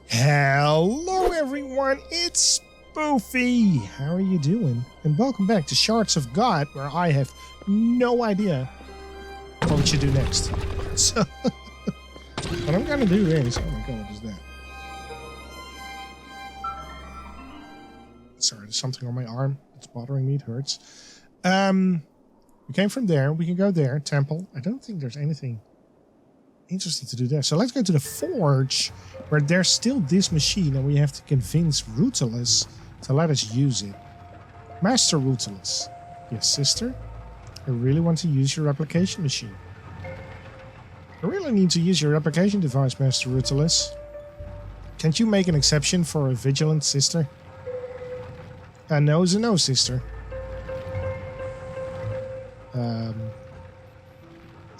Hello everyone, it's Poofy. How are you doing? And welcome back to Shards of God, where I have no idea what we should do next. So, what I'm gonna do is, oh my god, what is that? Sorry, there's something on my arm. It's bothering me, it hurts. We came from there, we can go there, temple. I don't think there's anything interesting to do there. So let's go to the forge, where there's still this machine and we have to convince Ruthless to let us use it. Master Ruthless. Yes, sister? I really want to use your replication machine. I really need to use your replication device, Master Ruthless. Can't you make an exception for a vigilant sister? A no is a no, sister.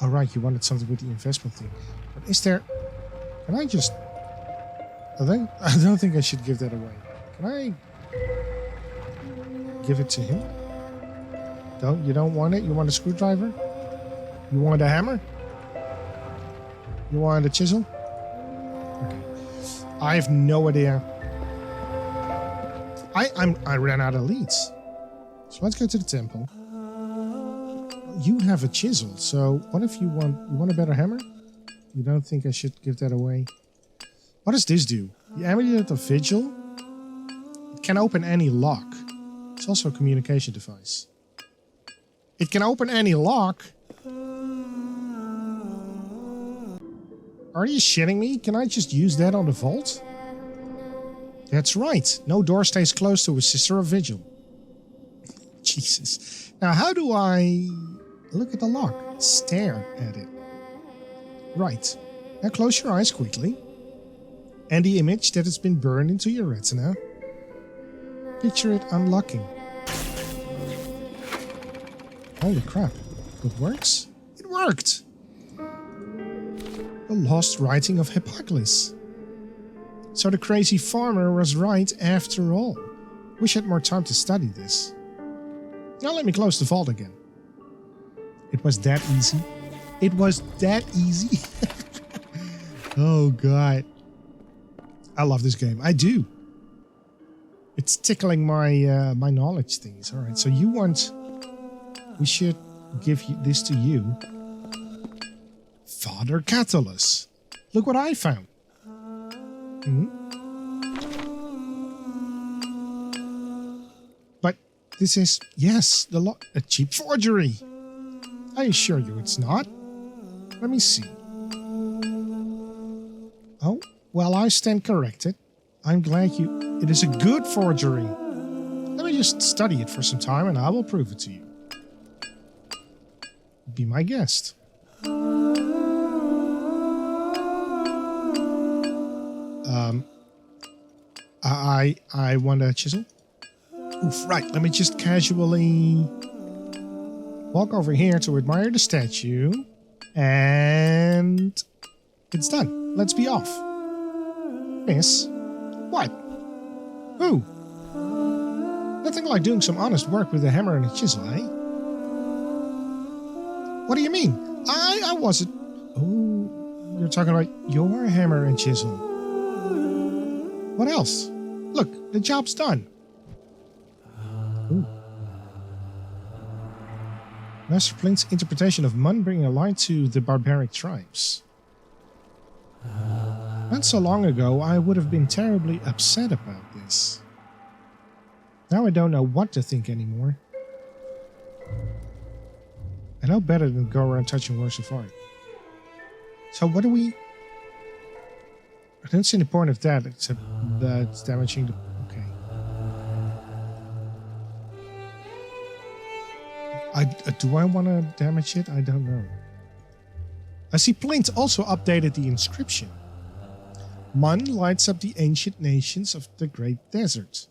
Alright, you wanted something with the investment thing. But is there... Can I just... I don't think I should give that away. Can I... give it to him? You don't want it? You want a screwdriver? You want a hammer? You want a chisel? Okay. I have no idea. I ran out of leads. So let's go to the temple. You have a chisel, so what if you want a better hammer? You don't think I should give that away? What does this do? The amulet of vigil? It can open any lock. It's also a communication device. It can open any lock? Are you shitting me? Can I just use that on the vault? That's right. No door stays closed to a sister of vigil. Jesus. Now how do I... Look at the lock. Stare at it. Right. Now close your eyes quickly. And the image that has been burned into your retina. Picture it unlocking. Holy crap. It works? It worked! The lost writing of Hippocles. So the crazy farmer was right after all. Wish I had more time to study this. Now let me close the vault again. It was that easy. It was that easy. Oh god. I love this game. I do. It's tickling my my knowledge things. Alright, so you want... We should give this to you. Father Catullus. Look what I found. But this is... Yes, a cheap forgery. I assure you it's not. Let me see. Oh, well, I stand corrected. I'm glad you... It is a good forgery. Let me just study it for some time and I will prove it to you. Be my guest. I want a chisel. Oof, right, let me just casually... walk over here to admire the statue, and it's done. Let's be off. Miss? What? Who? Nothing like doing some honest work with a hammer and a chisel, eh? What do you mean? I wasn't... Oh, you're talking about your hammer and chisel. What else? Look, the job's done. Ooh. Master Flint's interpretation of Mun bringing a light to the barbaric tribes. Not so long ago, I would have been terribly upset about this. Now I don't know what to think anymore. I know better than go around touching works of art. So what do we... I don't see the point of that, except that it's damaging the... do I want to damage it? I don't know. I see Plint also updated the inscription. Mun lights up the ancient nations of the Great Desert.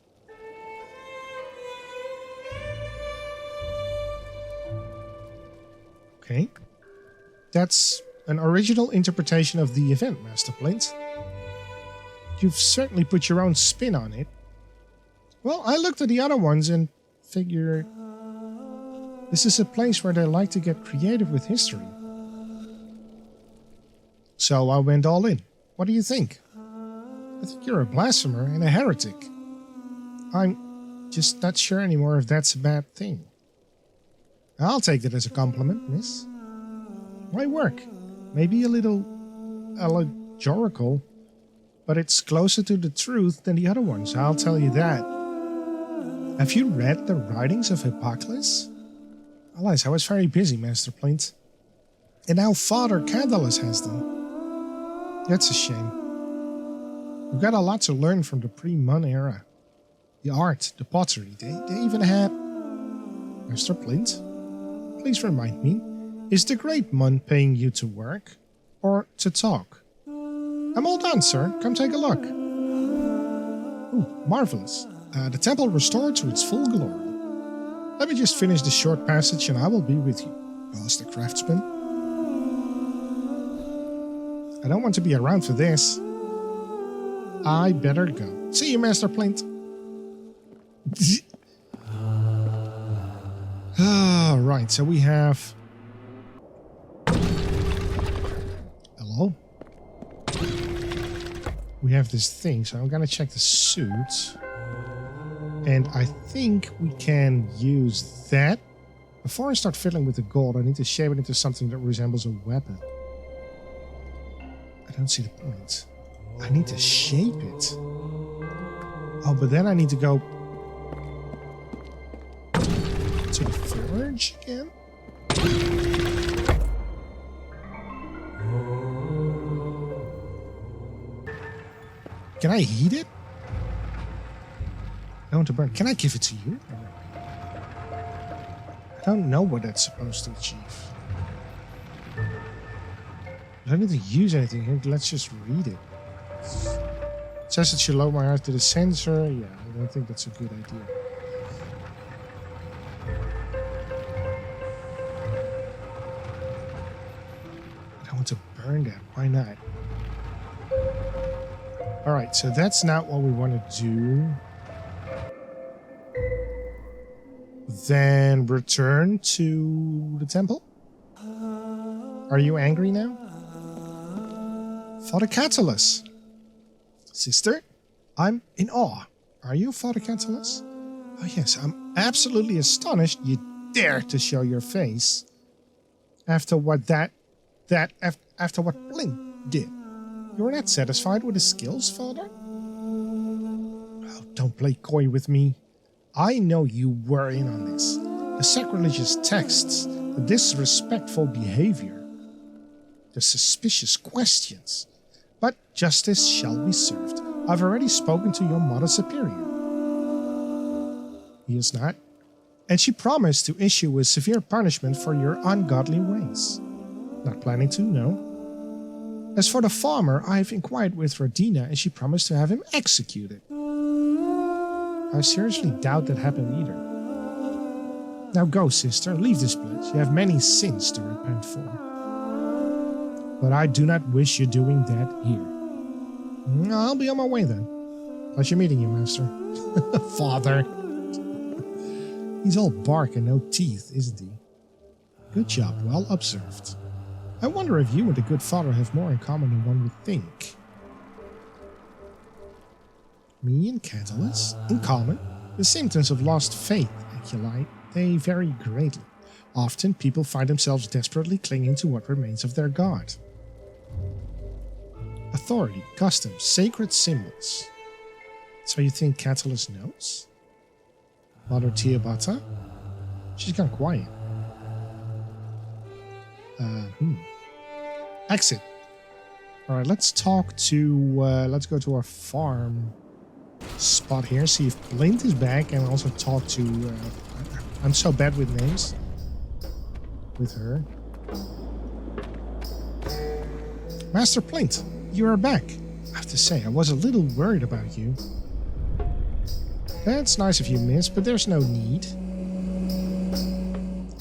Okay. That's an original interpretation of the event, Master Plint. You've certainly put your own spin on it. Well, I looked at the other ones and figured... This is a place where they like to get creative with history. So I went all in. What do you think? I think you're a blasphemer and a heretic. I'm just not sure anymore if that's a bad thing. I'll take that as a compliment, miss. My work. Maybe a little allegorical, but it's closer to the truth than the other ones, I'll tell you that. Have you read the writings of Hippocrates? Alas, I was very busy, Master Plint. And now Father Candalus has them. That's a shame. We've got a lot to learn from the pre-Mun era. The art, the pottery, they even had... Master Plint, please remind me, is the Great Mun paying you to work or to talk? I'm all done, sir. Come take a look. Ooh, marvelous. The temple restored to its full glory. Let me just finish this short passage and I will be with you, Master Craftsman. I don't want to be around for this. I better go. See you, Master Plint. Right, so we have... Hello? We have this thing, so I'm gonna check the suit. And I think we can use that. Before I start fiddling with the gold, I need to shape it into something that resembles a weapon. I don't see the point. I need to shape it. Oh, but then I need to go to the forge again? Can I heat it? I want to burn. Can I give it to you? I don't know what that's supposed to achieve. I don't need to use anything here. Let's just read it. It says it should load my art to the sensor. Yeah, I don't think that's a good idea. I don't want to burn that. Why not? Alright, so that's not what we want to do. Then return to the temple. Are you angry now? Father Catullus. Sister, I'm in awe. Are you Father Catullus? Oh yes, I'm absolutely astonished you dare to show your face. After what after what Blink did. You're not satisfied with his skills, Father? Oh, don't play coy with me. I know you were in on this. The sacrilegious texts, the disrespectful behavior, the suspicious questions. But justice shall be served. I've already spoken to your Mother Superior. He is not. And she promised to issue a severe punishment for your ungodly ways. Not planning to, no. As for the farmer, I've inquired with Radina and she promised to have him executed. I seriously doubt that happened either. Now go, sister, leave this place. You have many sins to repent for. But I do not wish you doing that here. I'll be on my way then. Pleasure meeting you, master. Father. He's all bark and no teeth, isn't he? Good job, well observed. I wonder if you and the good father have more in common than one would think. Me and Catullus? In common? The symptoms of lost faith, Acolyte. They vary greatly. Often people find themselves desperately clinging to what remains of their god. Authority, customs, sacred symbols. So you think Catullus knows? Mother Tiabata? She's gone quiet. Exit. Alright, let's talk to, let's go to our farm spot here, see if Blint is back, and also talk to, I'm so bad with names. With her. Master Blint, you are back. I have to say, I was a little worried about you. That's nice of you, miss, but there's no need.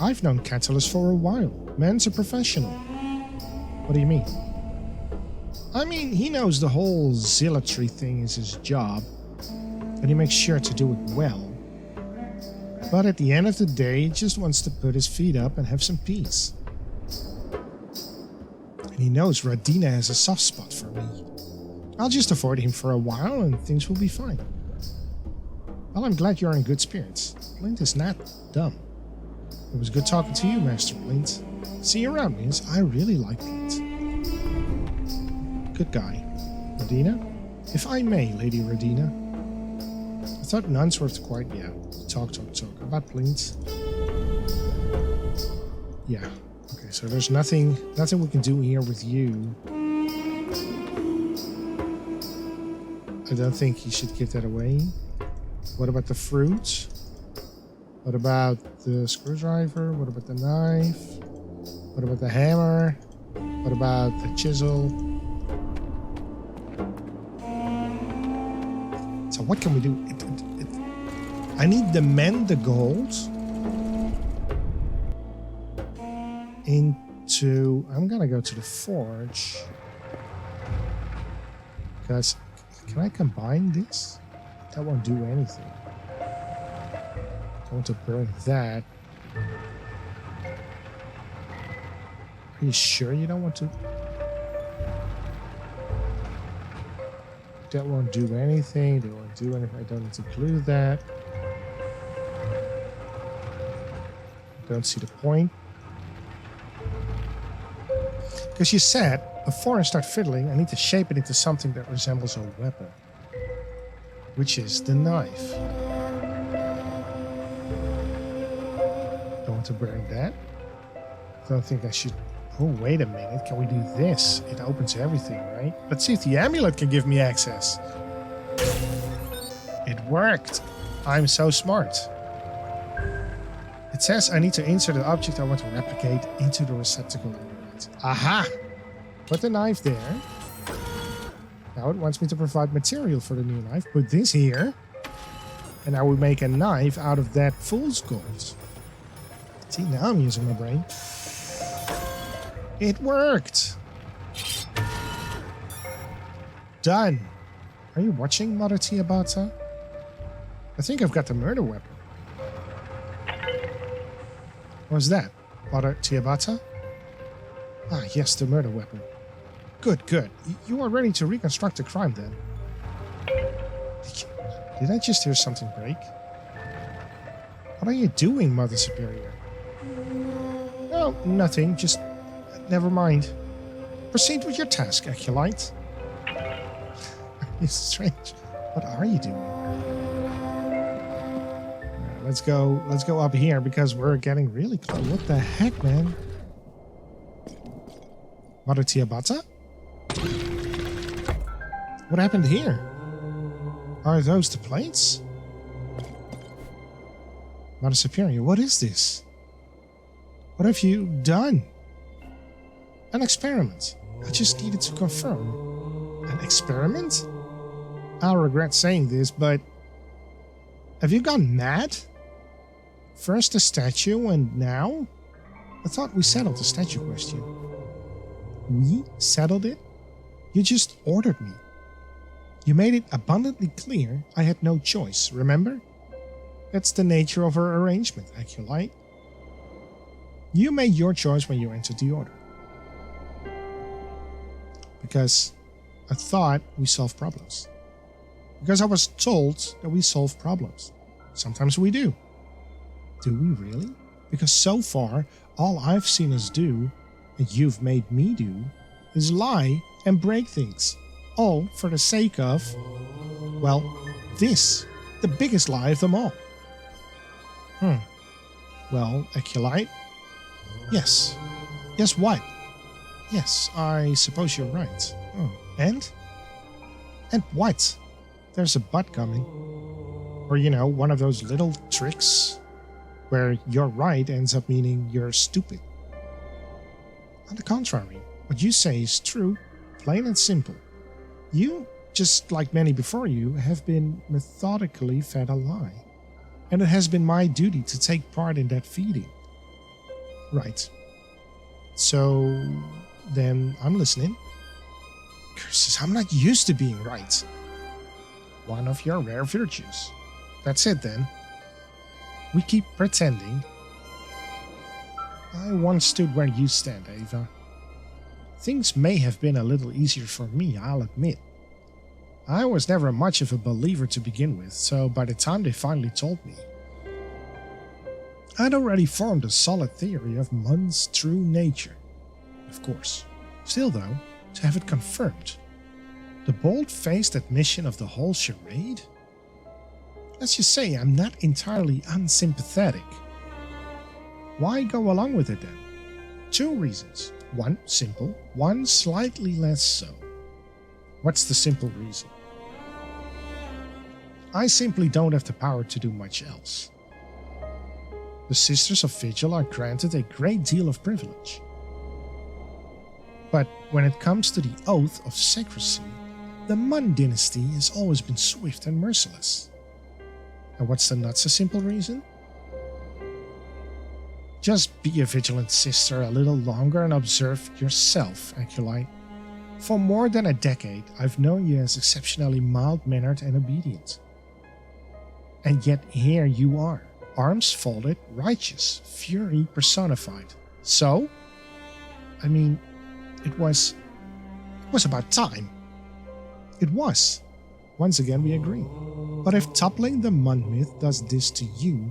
I've known Catullus for a while. Man's a professional. What do you mean? I mean, he knows the whole zealotry thing is his job, and he makes sure to do it well. But at the end of the day, he just wants to put his feet up and have some peace. And he knows Radina has a soft spot for me. I'll just avoid him for a while and things will be fine. Well, I'm glad you're in good spirits. Blint is not dumb. It was good talking to you, Master Blint. See you around, means I really like Blint. Good guy. Rodina? If I may, Lady Rodina. I thought nuns were quite, yeah. Talk. About Blint. Yeah. Okay, so there's nothing we can do here with you. I don't think he should give that away. What about the fruit? What about the screwdriver? What about the knife? What about the hammer? What about the chisel? So what can we do? I need to mend the gold into... I'm gonna go to the forge. Because... Can I combine this? That won't do anything. I want to burn that. Are you sure you don't want to? That won't do anything. That won't do anything. I don't need to glue that. I don't see the point. Because you said, before I start fiddling, I need to shape it into something that resembles a weapon. Which is the knife. Don't want to burn that. Don't think I should... Oh, wait a minute. Can we do this? It opens everything, right? Let's see if the amulet can give me access. It worked. I'm so smart. It says I need to insert the object I want to replicate into the receptacle. Aha! Put the knife there. Now it wants me to provide material for the new knife. Put this here. And I will make a knife out of that fool's gold. See, now I'm using my brain. It worked! Done! Are you watching, Mother Tiabata? I think I've got the murder weapon. What's that? Mother Tiabata? Ah, yes, the murder weapon. Good. You are ready to reconstruct the crime, then. Did I just hear something break? What are you doing, Mother Superior? Oh, nothing. Just... never mind. Proceed with your task, Acolyte. It's strange. What are you doing? Let's go up here because we're getting really close. What the heck, man? Mother Tiabata? What happened here? Are those the plates? Mother Superior, what is this? What have you done? An experiment. I just needed to confirm. An experiment? I'll regret saying this, but... have you gone mad? First a statue and now? I thought we settled the statue question. We settled it? You just ordered me. You made it abundantly clear I had no choice, remember? That's the nature of our arrangement, Acolyte. You made your choice when you entered the order. Because I thought we solved problems. Because I was told that we solve problems. Sometimes we do. Do we really? Because so far, all I've seen us do, and you've made me do, is lie and break things. All for the sake of, well, this, the biggest lie of them all. Well, Acolyte? Yes. Yes, what? Yes, I suppose you're right. Oh, and? And what? There's a but coming. Or, you know, one of those little tricks where you're right ends up meaning you're stupid. On the contrary, what you say is true, plain and simple. You, just like many before you, have been methodically fed a lie. And it has been my duty to take part in that feeding. Right. So, then I'm listening. Curses, I'm not used to being right. One of your rare virtues. That's it then. We keep pretending. I once stood where you stand, Ava. Things may have been a little easier for me, I'll admit. I was never much of a believer to begin with, so by the time they finally told me, I'd already formed a solid theory of Mun's true nature. Of course. Still though, to have it confirmed, the bold-faced admission of the whole charade? Let's just say I'm not entirely unsympathetic. Why go along with it then? 2 reasons. One simple, one slightly less so. What's the simple reason? I simply don't have the power to do much else. The Sisters of Vigil are granted a great deal of privilege. But when it comes to the oath of secrecy, the Mun dynasty has always been swift and merciless. And what's the not so simple reason? Just be a vigilant sister a little longer and observe yourself, Acolyte. For more than a decade, I've known you as exceptionally mild-mannered and obedient. And yet here you are, arms folded, righteous, fury personified. So? I mean, it was about time. It was. Once again, we agree. But if toppling the Mun myth does this to you,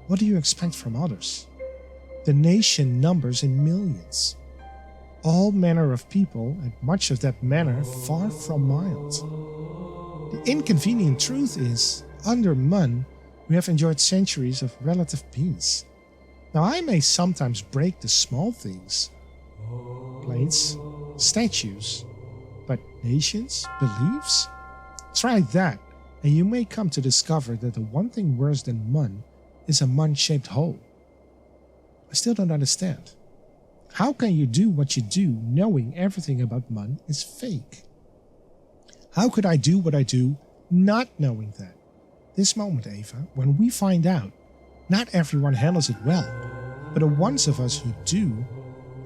what do you expect from others? The nation numbers in millions. All manner of people, and much of that manner far from mild. The inconvenient truth is, under Mun, we have enjoyed centuries of relative peace. Now I may sometimes break the small things, plates, statues, but nations, beliefs? Try that, and you may come to discover that the one thing worse than Mun is a Mun-shaped hole. I still don't understand. How can you do what you do knowing everything about Mun is fake? How could I do what I do not knowing that? This moment, Ava, when we find out, not everyone handles it well, but the ones of us who do,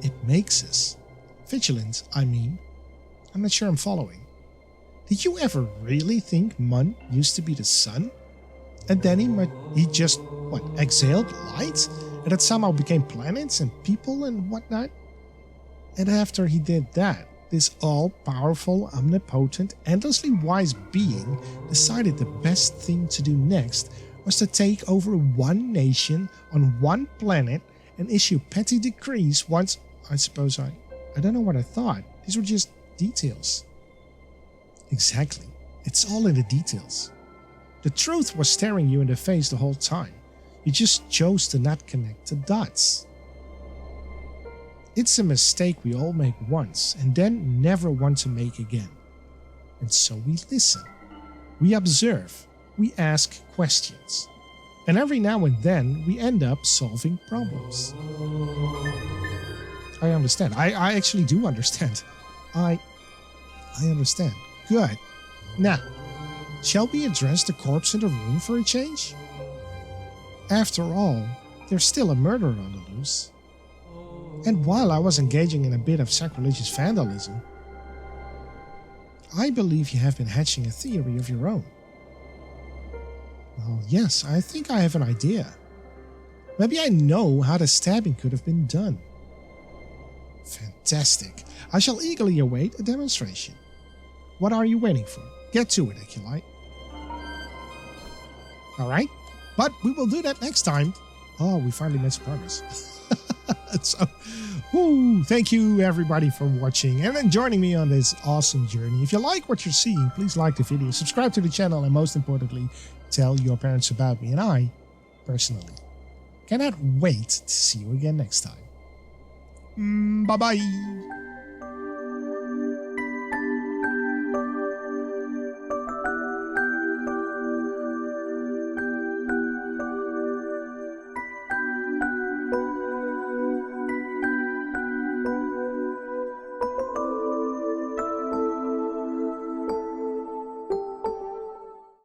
it makes us. Vigilant, I mean. I'm not sure I'm following. Did you ever really think Mun used to be the sun? And then he just, exhaled light? And that somehow became planets and people and whatnot? And after he did that, this all-powerful, omnipotent, endlessly wise being decided the best thing to do next was to take over one nation on one planet and issue petty decrees once... I suppose I don't know what I thought. These were just details. Exactly. It's all in the details. The truth was staring you in the face the whole time. You just chose to not connect the dots. It's a mistake we all make once and then never want to make again. And so we listen. We observe. We ask questions. And every now and then we end up solving problems. I understand. I actually do understand. I understand. Good. Now, shall we address the corpse in the room for a change? After all, there's still a murderer on the loose. And while I was engaging in a bit of sacrilegious vandalism, I believe you have been hatching a theory of your own. Well, yes, I think I have an idea. Maybe I know how the stabbing could have been done. Fantastic. I shall eagerly await a demonstration. What are you waiting for? Get to it, Acolyte. Alright, but we will do that next time. Oh, we finally made some progress. So, thank you everybody for watching and then joining me on this awesome journey. If you like what you're seeing, please like the video, subscribe to the channel, and most importantly, tell your parents about me. And I, personally, cannot wait to see you again next time. Bye-bye.